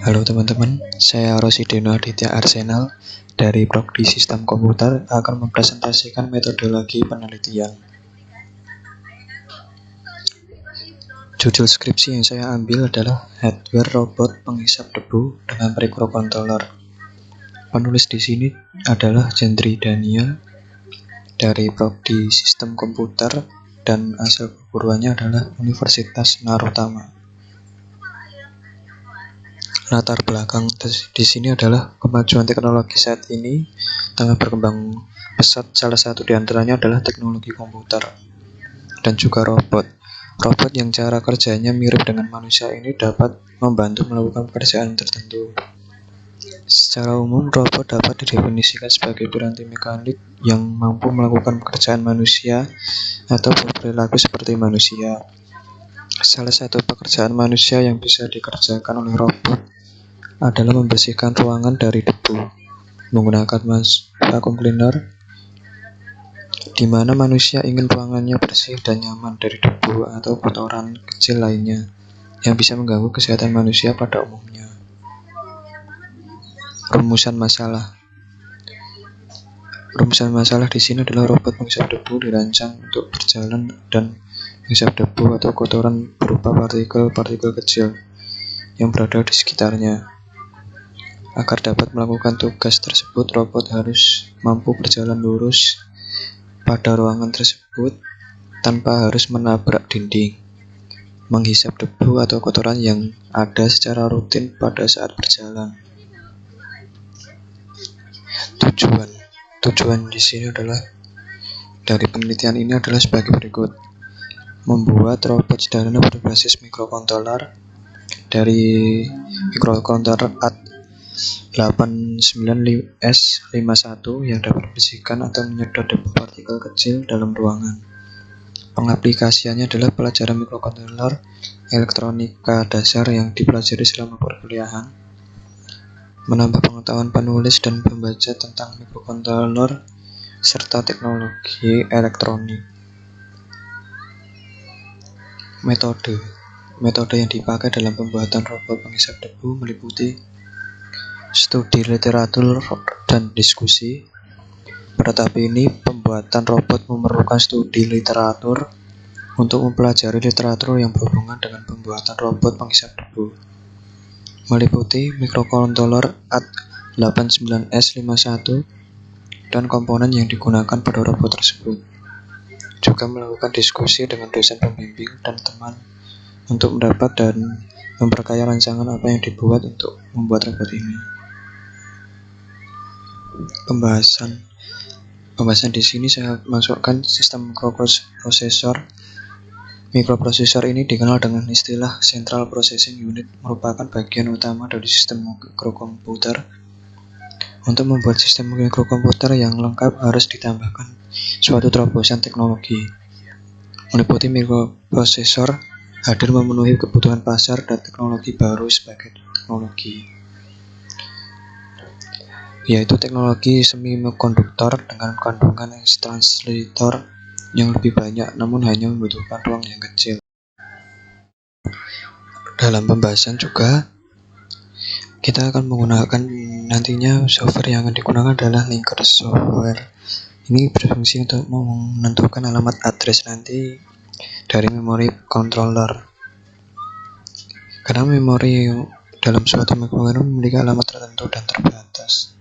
Halo teman-teman, saya Rosideno Aditya Arsenal dari Prodi Sistem Komputer akan mempresentasikan metodologi penelitian. Judul skripsi yang saya ambil adalah hardware robot penghisap debu dengan microcontroller. Penulis di sini adalah Jendri Daniel dari Prodi Sistem Komputer dan asal perguruannya adalah Universitas Narotama. Latar belakang di sini adalah kemajuan teknologi saat ini tengah berkembang pesat. Salah satu di antaranya adalah teknologi komputer dan juga robot. Robot yang cara kerjanya mirip dengan manusia ini dapat membantu melakukan pekerjaan tertentu. Secara umum, robot dapat didefinisikan sebagai piranti mekanik yang mampu melakukan pekerjaan manusia atau berperilaku seperti manusia. Salah satu pekerjaan manusia yang bisa dikerjakan oleh robot adalah membersihkan ruangan dari debu menggunakan vacuum cleaner, di mana manusia ingin ruangannya bersih dan nyaman dari debu atau kotoran kecil lainnya yang bisa mengganggu kesehatan manusia pada umumnya. Rumusan masalah di sini adalah robot penghisap debu dirancang untuk berjalan dan menghisap debu atau kotoran berupa partikel-partikel kecil yang berada di sekitarnya. Agar dapat melakukan tugas tersebut, robot harus mampu berjalan lurus pada ruangan tersebut tanpa harus menabrak dinding, menghisap debu atau kotoran yang ada secara rutin pada saat berjalan. Tujuan di sini adalah dari penelitian ini adalah sebagai berikut: membuat robot sederhana berbasis microcontroller dari microcontroller AT89S51 yang dapat membersihkan atau menyedot debu partikel kecil dalam ruangan. Pengaplikasiannya adalah pelajaran microcontroller, elektronika dasar yang dipelajari selama perkuliahan, menambah pengetahuan penulis dan pembaca tentang microcontroller, serta teknologi elektronik. Metode yang dipakai dalam pembuatan robot penghisap debu meliputi studi literatur dan diskusi. Pada tahap ini, pembuatan robot memerlukan studi literatur untuk mempelajari literatur yang berhubungan dengan pembuatan robot penghisap debu, meliputi microcontroller AT89S51 dan komponen yang digunakan pada robot tersebut. Juga melakukan diskusi dengan dosen pembimbing dan teman untuk mendapat dan memperkaya rancangan apa yang dibuat untuk membuat robot ini. Pembahasan di sini saya masukkan sistem mikroprosesor. Mikroprosesor ini dikenal dengan istilah Central Processing Unit, merupakan bagian utama dari sistem mikrokomputer. Untuk membuat sistem mikrokomputer yang lengkap harus ditambahkan suatu terobosan teknologi. Meliputi mikroprosesor hadir memenuhi kebutuhan pasar dan teknologi baru sebagai teknologi, yaitu teknologi semikonduktor dengan kandungan translator yang lebih banyak namun hanya membutuhkan ruang yang kecil. Dalam pembahasan juga kita akan menggunakan nantinya software yang akan digunakan adalah linker software. Ini berfungsi untuk menentukan alamat address nanti dari memori controller. Karena memori dalam suatu microcontroller memiliki alamat tertentu dan terbatas,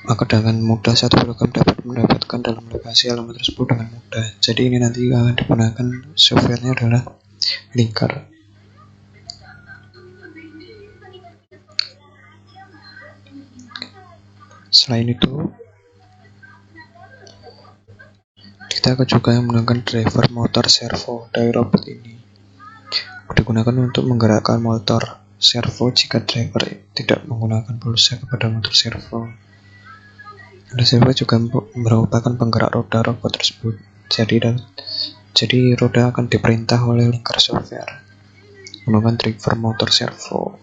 maka dengan mudah satu program dapat mendapatkan dalam lokasi alamat tersebut dengan mudah. Jadi ini nanti akan digunakan softwarenya adalah linker. Selain itu, kita juga menggunakan driver motor servo dari robot ini. Digunakan untuk menggerakkan motor servo jika driver tidak menggunakan pulsa kepada motor servo. Roda servo juga merupakan penggerak roda robot tersebut. Jadi roda akan diperintah oleh linker software menggunakan driver motor servo.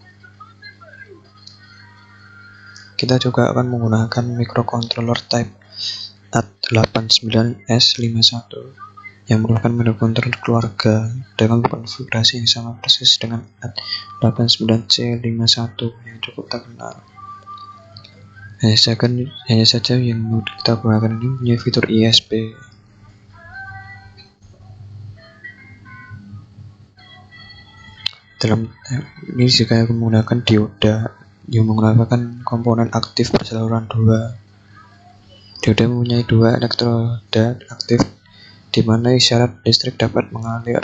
Kita juga akan menggunakan microcontroller type AT89S51 yang merupakan menu kontrol keluarga dengan konfigurasi yang sama persis dengan AT89C51 yang cukup terkenal. Hanya saja yang mau kita gunakan ini punya fitur ISP. Dalam ini jika menggunakan dioda yang menggunakan komponen aktif persaluran 2. Dioda mempunyai 2 elektroda aktif di mana isyarat listrik dapat mengalir.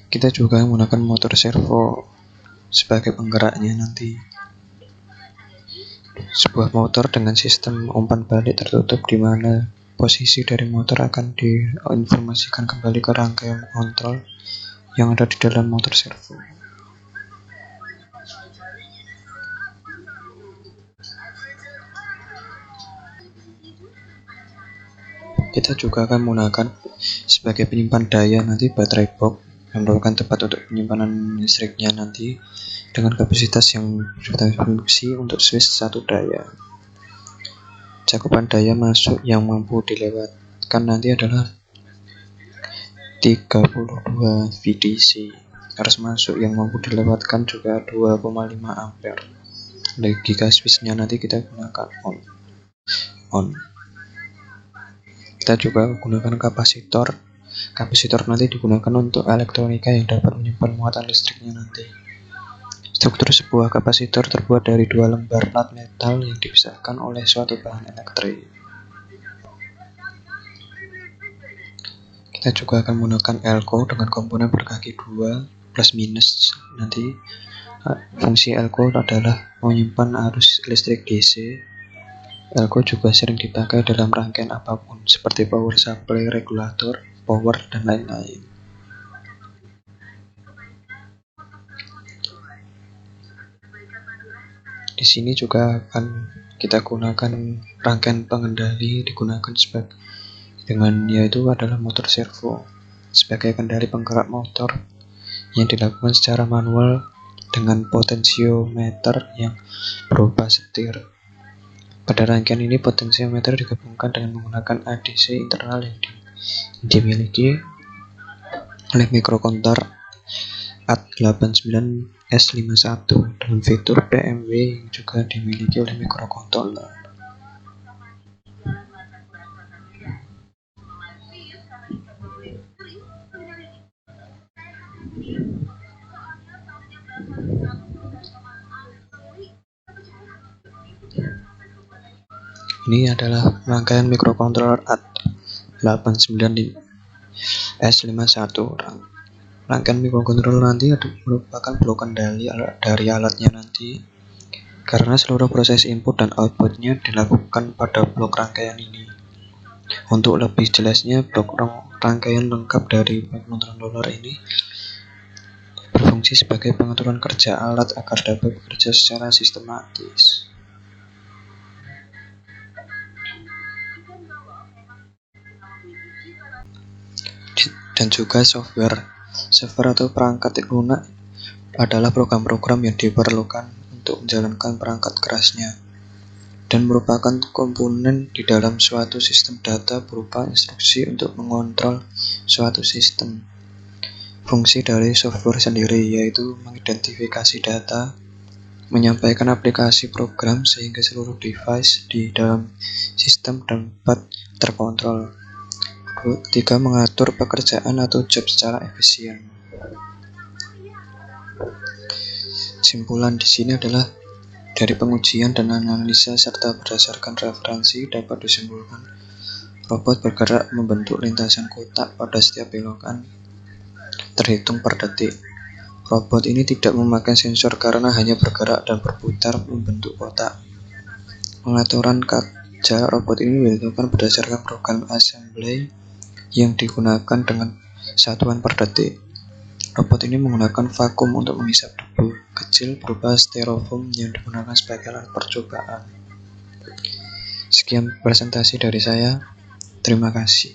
Kita juga menggunakan motor servo sebagai penggeraknya nanti. Sebuah motor dengan sistem umpan balik tertutup di mana posisi dari motor akan diinformasikan kembali ke rangkaian kontrol yang ada di dalam motor servo. Kita juga akan menggunakan sebagai penyimpan daya nanti baterai box yang merupakan tempat untuk penyimpanan listriknya nanti dengan kapasitas yang berfungsi untuk switch satu daya. Cakupan daya masuk yang mampu dilewatkan nanti adalah 32 VDC. Arus masuk yang mampu dilewatkan juga 2,5 ampere. Jika switchnya nanti kita gunakan on. Kita juga menggunakan kapasitor. Kapasitor nanti digunakan untuk elektronika yang dapat menyimpan muatan listriknya nanti. Struktur sebuah kapasitor terbuat dari 2 lembar plat metal yang dipisahkan oleh suatu bahan elektrik. Kita juga akan menggunakan elko dengan komponen berkaki 2 plus minus nanti. Fungsi elko adalah menyimpan arus listrik DC. Elko juga sering dipakai dalam rangkaian apapun seperti power supply, regulator, power, dan lain-lain. Di sini juga akan kita gunakan rangkaian pengendali digunakan yaitu adalah motor servo sebagai kendali penggerak motor yang dilakukan secara manual dengan potensiometer yang berupa setir. Pada rangkaian ini potensiometer digabungkan dengan menggunakan ADC internal yang dimiliki oleh mikrokontroler AT89S51 dengan fitur PMW yang juga dimiliki oleh mikrokontroler. Ini adalah rangkaian mikrokontroler AT89S51. Rangkaian mikrokontroler nanti merupakan blok kendali dari alatnya nanti, karena seluruh proses input dan outputnya dilakukan pada blok rangkaian ini. Untuk lebih jelasnya, blok rangkaian lengkap dari mikrokontroler ini berfungsi sebagai pengaturan kerja alat agar dapat bekerja secara sistematis. Dan juga software atau perangkat lunak adalah program-program yang diperlukan untuk menjalankan perangkat kerasnya dan merupakan komponen di dalam suatu sistem data berupa instruksi untuk mengontrol suatu sistem. Fungsi dari software sendiri yaitu mengidentifikasi data, menyampaikan aplikasi program sehingga seluruh device di dalam sistem dapat terkontrol. 3. Mengatur pekerjaan atau job secara efisien. Simpulan di sini adalah dari pengujian dan analisa serta berdasarkan referensi dapat disimpulkan robot bergerak membentuk lintasan kotak pada setiap belokan terhitung per detik. Robot ini tidak memakai sensor karena hanya bergerak dan berputar membentuk kotak. Pengaturan kerja robot ini dilakukan berdasarkan program assembly yang digunakan dengan satuan per detik. Robot ini menggunakan vakum untuk menghisap debu kecil berupa styrofoam yang digunakan sebagai alat percobaan. Sekian presentasi dari saya. Terima kasih.